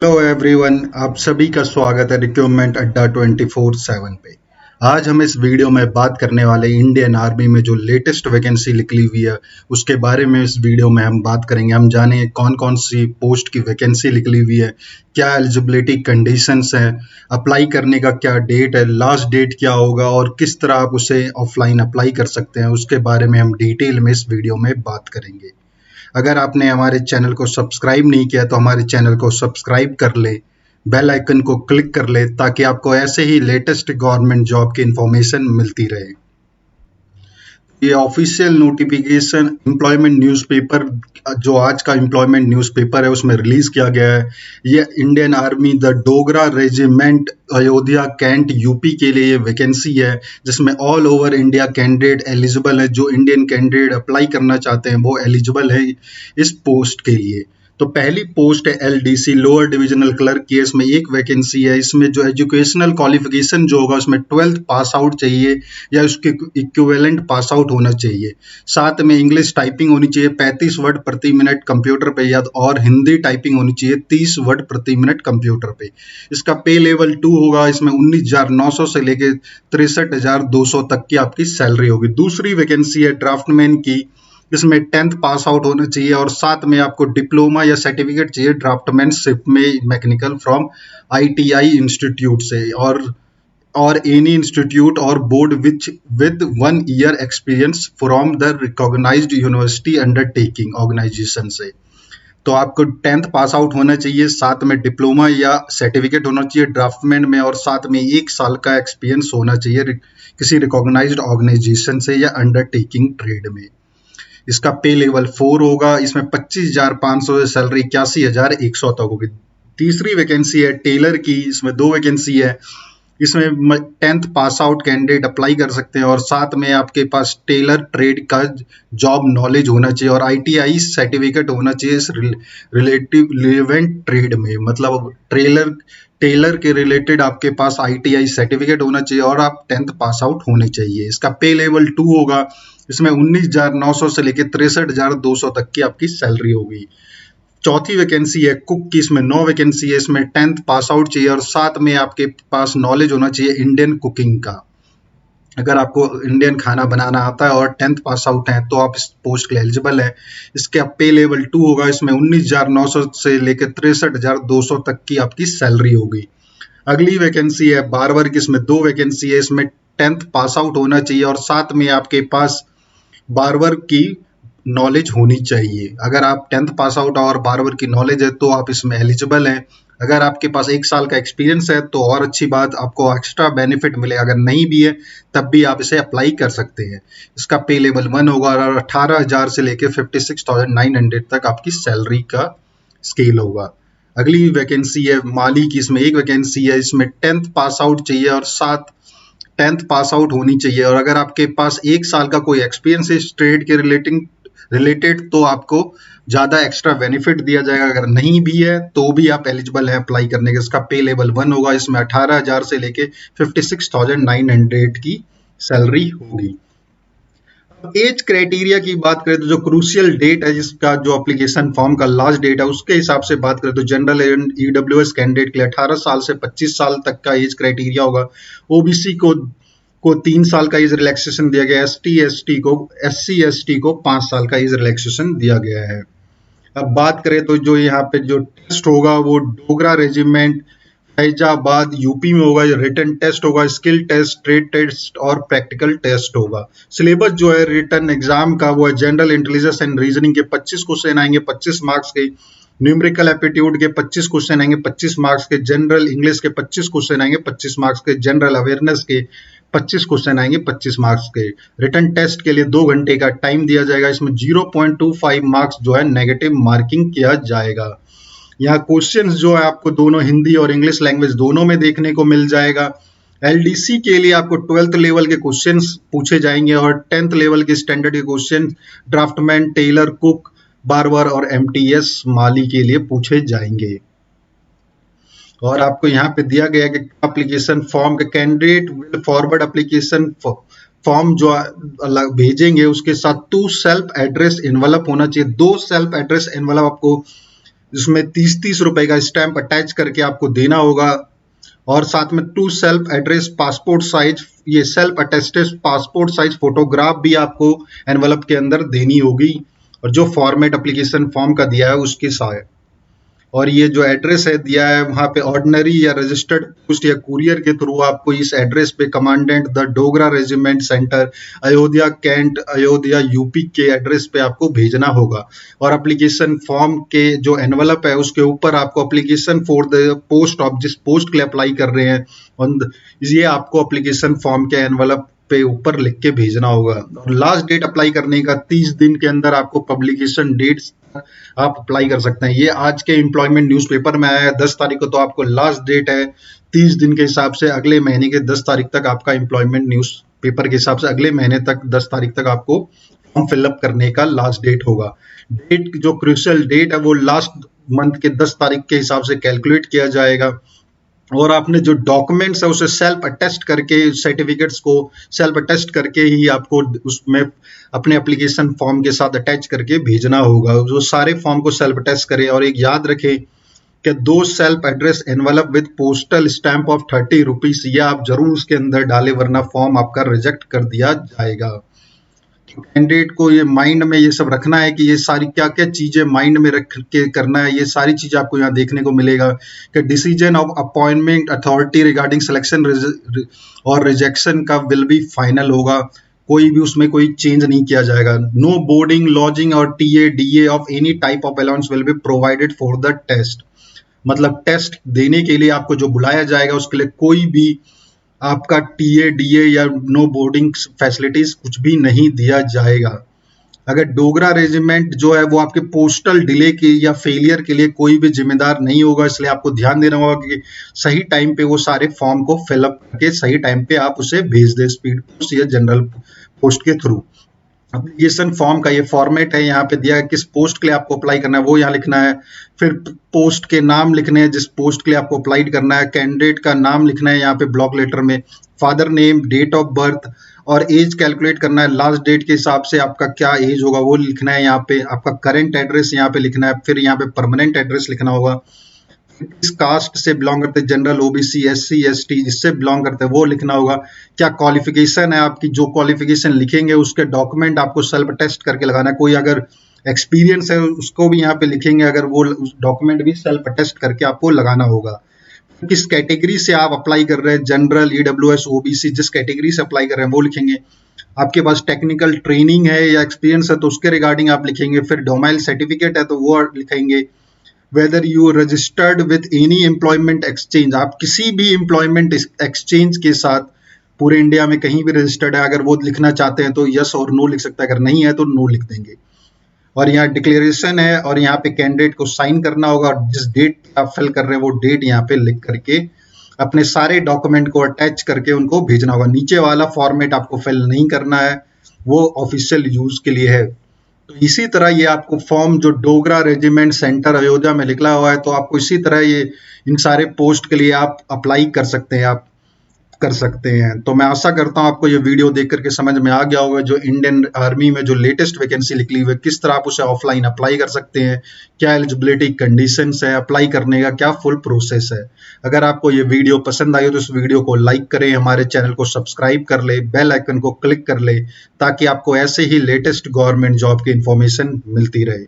Hello everyone, आप सभी का स्वागत है रिक्रूटमेंट अड्डा 24/7 पे। आज हम इस वीडियो में बात करने वाले इंडियन आर्मी में जो लेटेस्ट वैकेंसी निकली हुई है उसके बारे में इस वीडियो में हम बात करेंगे। हम जानेंगे कौन कौन सी पोस्ट की वैकेंसी निकली हुई है, क्या एलिजिबिलिटी कंडीशंस हैं, अप्लाई करने का क्या डेट है, लास्ट डेट क्या होगा और किस तरह आप उसे ऑफलाइन अप्लाई कर सकते हैं, उसके बारे में हम डिटेल में इस वीडियो में बात करेंगे। अगर आपने हमारे चैनल को सब्सक्राइब नहीं किया तो हमारे चैनल को सब्सक्राइब कर ले, बेल आइकन को क्लिक कर ले ताकि आपको ऐसे ही लेटेस्ट गवर्नमेंट जॉब की इंफॉर्मेशन मिलती रहे। ये ऑफिशियल नोटिफिकेशन एम्प्लॉयमेंट न्यूज़पेपर जो आज का एम्प्लॉयमेंट न्यूज़पेपर है उसमें रिलीज किया गया है। ये Indian army the Dogra regiment Ayodhya cantt UP के लिए ये वैकेंसी है जिसमें all over India candidate eligible है। जो इंडियन कैंडिडेट अप्लाई करना चाहते हैं वो एलिजिबल है इस पोस्ट के लिए। तो पहली पोस्ट है एलडीसी लोअर डिविजनल क्लर्क की, इसमें एक वैकेंसी है। इसमें जो एजुकेशनल क्वालिफिकेशन जो होगा उसमें 12th पास आउट चाहिए या उसके इक्विवेलेंट पास आउट होना चाहिए। साथ में इंग्लिश टाइपिंग होनी चाहिए 35 वर्ड प्रति मिनट कंप्यूटर पे या और हिंदी टाइपिंग होनी चाहिए 30 वर्ड प्रति मिनट कंप्यूटर पे। इसका पे लेवल 2 होगा। इसमें 19,900 से लेके 63,200 तक की आपकी सैलरी होगी। दूसरी वैकेंसी है ड्राफ्टमैन की। इसमें 10th पास आउट होना चाहिए और साथ में आपको डिप्लोमा या सर्टिफिकेट चाहिए ड्राफ्टमैनशिप में मैकेनिकल फ्रॉम आईटीआई इंस्टीट्यूट से और एनी इंस्टीट्यूट और board which with 1 year experience from the recognised university undertaking organisation से। तो आपको 10th पास आउट होना चाहिए, साथ में डिप्लोमा या सर्टिफिकेट होना चाहिए ड्राफ्टमैन में और साथ में 1 साल का एक्सपीरियंस होना चाहिए किसी रिकॉग्नाइज्ड ऑर्गेनाइजेशन से या अंडरटेकिंग ट्रेड में। इसका पे लेवल 4 होगा। इसमें 25,500 से सैलरी 81,100 तक होगी। तीसरी वैकेंसी है टेलर की। इसमें 2 वैकेंसी है। इसमें 10th pass out candidate apply कर सकते हैं और साथ में आपके पास टेलर ट्रेड का जॉब नॉलेज होना चाहिए और आईटीआई सर्टिफिकेट होना चाहिए इस रिलेटिव रिलेवेंट ट्रेड में। मतलब टेलर के रिलेटेड आपके पास आईटीआई सर्टिफिकेट होना चाहिए और आप 10th पास आउट होने चाहिए। इसका पे लेवल 2 होगा। इसमें 19,900 से लेकर 63,200 तक की आपकी सैलरी होगी। चौथी वैकेंसी है कुक की। इसमें 9 वैकेंसी है। इसमें 10th पास आउट चाहिए और साथ में आपके पास नॉलेज होना चाहिए इंडियन कुकिंग का। अगर आपको इंडियन खाना बनाना आता है और 10th पास आउट है तो आप इस पोस्ट के लिए एलिजिबल है। इसका पे लेवल 2 होगा। इसमें 19,900 से लेकर 63,200 तक की आपकी सैलरी होगी। अगली वैकेंसी है बारबर की। इसमें 2 वैकेंसी है। इसमें 10th पास आउट होना चाहिए और साथ में आपके पास बारबर की नॉलेज होनी चाहिए। अगर आप 10th पास आउट और बारबर की नॉलेज है तो आप इसमें एलिजिबल हैं। अगर आपके पास 1 साल का एक्सपीरियंस है तो और अच्छी बात, आपको एक्स्ट्रा बेनिफिट मिलेगा। अगर नहीं भी है तब भी आप इसे अप्लाई कर सकते हैं। इसका पे लेवल 1 होगा और 18,000 से लेकर 56,900 तक आपकी सैलरी का स्केल होगा। अगली वैकेंसी है माली की। इसमें 1 वैकेंसी है। इसमें 10th पास आउट चाहिए और साथ 10th पास आउट होनी चाहिए और अगर आपके पास 1 साल का कोई एक्सपीरियंस है इस ट्रेड के रिलेटेड तो आपको ज़्यादा एक्स्ट्रा बेनिफिट दिया जाएगा। अगर नहीं भी है तो भी आप एलिजिबल हैं अप्लाई करने के। इसका पे लेवल 1 होगा। इसमें 18,000 से लेके 56,900 की सैलरी होगी। एज क्राइटेरिया की बात करें तो जो क्रूशियल डेट है जिसका जो एप्लीकेशन फॉर्म का लास्ट डेट है उसके हिसाब से बात करें तो जनरल एंड ईडब्ल्यूएस कैंडिडेट के लिए 18 साल से 25 साल तक का एज क्राइटेरिया होगा। ओबीसी को 3 साल का एज रिलैक्सेशन दिया गया है। एससी एसटी को 5 साल का एज रिलैक्सेशन दिया गया है। अब बात करें तो जो यहाँ पे जो टेस्ट होगा वो डोगरा रेजिमेंट फैजाबाद यूपी में होगा। रिटन टेस्ट होगा, स्किल टेस्ट, ट्रेड टेस्ट और प्रैक्टिकल टेस्ट होगा। सिलेबस जो है रिटन एग्जाम का वो है जनरल इंटेलिजेंस एंड रीजनिंग के 25 क्वेश्चन आएंगे 25 मार्क्स के, न्यूमेरिकल एप्टीट्यूड के 25 क्वेश्चन आएंगे 25 मार्क्स के, जनरल इंग्लिश के 25 क्वेश्चन आएंगे 25 मार्क्स के, जनरल अवेयरनेस के 25 क्वेश्चन आएंगे 25 मार्क्स के। रिटन टेस्ट के लिए 2 घंटे का टाइम दिया जाएगा। इसमें 0.25 मार्क्स जो है नेगेटिव मार्किंग किया जाएगा। यहाँ क्वेश्चंस जो है आपको दोनों हिंदी और इंग्लिश लैंग्वेज दोनों में देखने को मिल जाएगा। एलडीसी के लिए आपको 12th लेवल के क्वेश्चंस पूछे जाएंगे और 10th लेवल के स्टैंडर्ड के question draftsman, tailor, cook, barber और एमटीएस माली के लिए पूछे जाएंगे। और आपको यहाँ पे दिया गया कि एप्लीकेशन फॉर्म के candidate will forward application form जो अलग भेजेंगे उसके साथ 2 सेल्फ एड्रेस एनवलप होना चाहिए। 2 सेल्फ एड्रेस एनवलप आपको जिसमें 30-30 रुपए का स्टैंप अटैच करके आपको देना होगा। और साथ में 2 सेल्फ एड्रेस पासपोर्ट साइज, ये self attested passport size photograph भी आपको एनवलप के अंदर देनी होगी, और जो फॉर्मेट एप्लीकेशन फॉर्म का दिया है उसके साथ। और ये जो एड्रेस है दिया है वहाँ पे ऑर्डिनरी या रजिस्टर्ड पोस्ट या कुरियर के थ्रू आपको इस एड्रेस पे commandant the Dogra regiment centre Ayodhya cantt Ayodhya UP के एड्रेस पे आपको भेजना होगा। और एप्लीकेशन फॉर्म के जो एनवलप है उसके ऊपर आपको application for the post of जिस पोस्ट के लिए अप्लाई कर रहे हैं ये आपको एप्लीकेशन फॉर्म के एनवलप पे ऊपर लिख के भेजना होगा। और लास्ट डेट अप्लाई करने का 30 दिन के अंदर आपको पब्लिकेशन डेट आप अप्लाई कर सकते हैं। ये आज के एम्प्लॉयमेंट न्यूज़पेपर में आया है 10 तारीख को, तो आपको लास्ट डेट है 30 दिन के हिसाब से अगले महीने के 10 तारीख तक आपका एम्प्लॉयमेंट न्यूज़पेपर के हिसाब से अगले महीने तक 10 तारीख तक आपको फॉर्म फिलअप करने का लास्ट डेट होगा। डेट जो क्रूशियल डेट है वो लास्ट मंथ के 10 तारीख के हिसाब से कैलकुलेट किया जाएगा। और आपने जो डॉक्यूमेंट्स है उसे सेल्फ अटेस्ट करके सर्टिफिकेट्स को सेल्फ अटेस्ट करके ही आपको उसमें अपने एप्लीकेशन फॉर्म के साथ अटैच करके भेजना होगा। जो सारे फॉर्म को सेल्फ अटेस्ट करें। और एक याद रखें कि 2 self address envelope with postal stamp of 30 rupees ये आप जरूर उसके अंदर डालें, वरना फॉर्म आपका रिजेक्ट कर दिया जाएगा। कैंडिडेट को ये माइंड में ये सब रखना है कि ये सारी क्या क्या चीजें माइंड में रख के करना है। ये सारी चीजें आपको यहाँ देखने को मिलेगा कि decision of appointment authority regarding selection और रिजेक्शन का विल बी फाइनल होगा, कोई भी उसमें कोई चेंज नहीं किया जाएगा। नो बोर्डिंग लॉजिंग और TA DA of any type of allowance will be provided for the test. मतलब टेस्ट देने के लिए आपको जो बुलाया जाएगा उसके लिए कोई भी आपका टीए डीए या नो बोर्डिंग फैसिलिटीज कुछ भी नहीं दिया जाएगा। अगर डोगरा रेजिमेंट जो है वो आपके पोस्टल डिले के या फेलियर के लिए कोई भी जिम्मेदार नहीं होगा, इसलिए आपको ध्यान देना होगा कि सही टाइम पे वो सारे फॉर्म को फिलअप करके सही टाइम पे आप उसे भेज दें स्पीड पोस्ट या जनरल पोस्ट के थ्रू। एप्लीकेशन फॉर्म का ये फॉर्मेट है, यहाँ पे दिया है किस पोस्ट के लिए आपको अप्लाई करना है वो यहाँ लिखना है। फिर पोस्ट के नाम लिखने हैं जिस पोस्ट के लिए आपको अप्लाई करना है। कैंडिडेट का नाम लिखना है यहाँ पे ब्लॉक लेटर में, father name, date of birth और एज कैलकुलेट करना है। लास्ट डेट के हिसाब से आपका क्या एज होगा वो लिखना है यहाँ पे। आपका करंट एड्रेस यहाँ पे लिखना है। फिर यहाँ पे परमानेंट एड्रेस लिखना होगा। किस कास्ट से बिलोंग करते हैं, जनरल, ओबीसी, एससी, एसटी जिससे बिलोंग करते हैं वो लिखना होगा। क्या क्वालिफिकेशन है आपकी, जो क्वालिफिकेशन लिखेंगे उसके डॉक्यूमेंट आपको सेल्फ टेस्ट करके लगाना है। कोई अगर एक्सपीरियंस है उसको भी यहाँ पे लिखेंगे, अगर वो डॉक्यूमेंट भी सेल्फ टेस्ट करके आपको लगाना होगा। किस कैटेगरी से आप अप्लाई कर रहे हैं, जनरल, ईडब्ल्यूएस, ओबीसी, जिस कैटेगरी से अप्लाई कर रहे हैं वो लिखेंगे। आपके पास टेक्निकल ट्रेनिंग है या एक्सपीरियंस है तो उसके रिगार्डिंग आप लिखेंगे। फिर डोमाइल सर्टिफिकेट है तो वो लिखेंगे। Whether you registered with any employment exchange, आप किसी भी एम्प्लॉयमेंट एक्सचेंज के साथ पूरे इंडिया में कहीं भी रजिस्टर्ड है, अगर वो लिखना चाहते हैं तो यस और नो लिख सकता है, अगर नहीं है तो नो लिख देंगे। और यहाँ डिक्लेरेशन है और यहाँ पे कैंडिडेट को साइन करना होगा और जिस डेट आप फिल कर रहे हैं वो डेट यहाँ पे लिख करके अपने सारे डॉक्यूमेंट को अटैच करके उनको भेजना होगा। नीचे वाला फॉर्मेट आपको फिल नहीं करना है, वो ऑफिशियल यूज के लिए है। तो इसी तरह ये आपको फॉर्म जो डोगरा रेजिमेंट सेंटर अयोध्या में निकला हुआ है, तो आपको इसी तरह ये इन सारे पोस्ट के लिए आप अप्लाई कर सकते हैं, आप कर सकते हैं। तो मैं आशा करता हूं आपको ये वीडियो देख करके समझ में आ गया होगा जो इंडियन आर्मी में जो लेटेस्ट वैकेंसी निकली हुई है किस तरह आप उसे ऑफलाइन अप्लाई कर सकते हैं, क्या एलिजिबिलिटी कंडीशंस है, अप्लाई करने का क्या फुल प्रोसेस है। अगर आपको ये वीडियो पसंद आई हो तो इस वीडियो को लाइक करें, हमारे चैनल को सब्सक्राइब कर ले, बेल आइकन को क्लिक कर ले ताकि आपको ऐसे ही लेटेस्ट गवर्नमेंट जॉब की इंफॉर्मेशन मिलती रहे।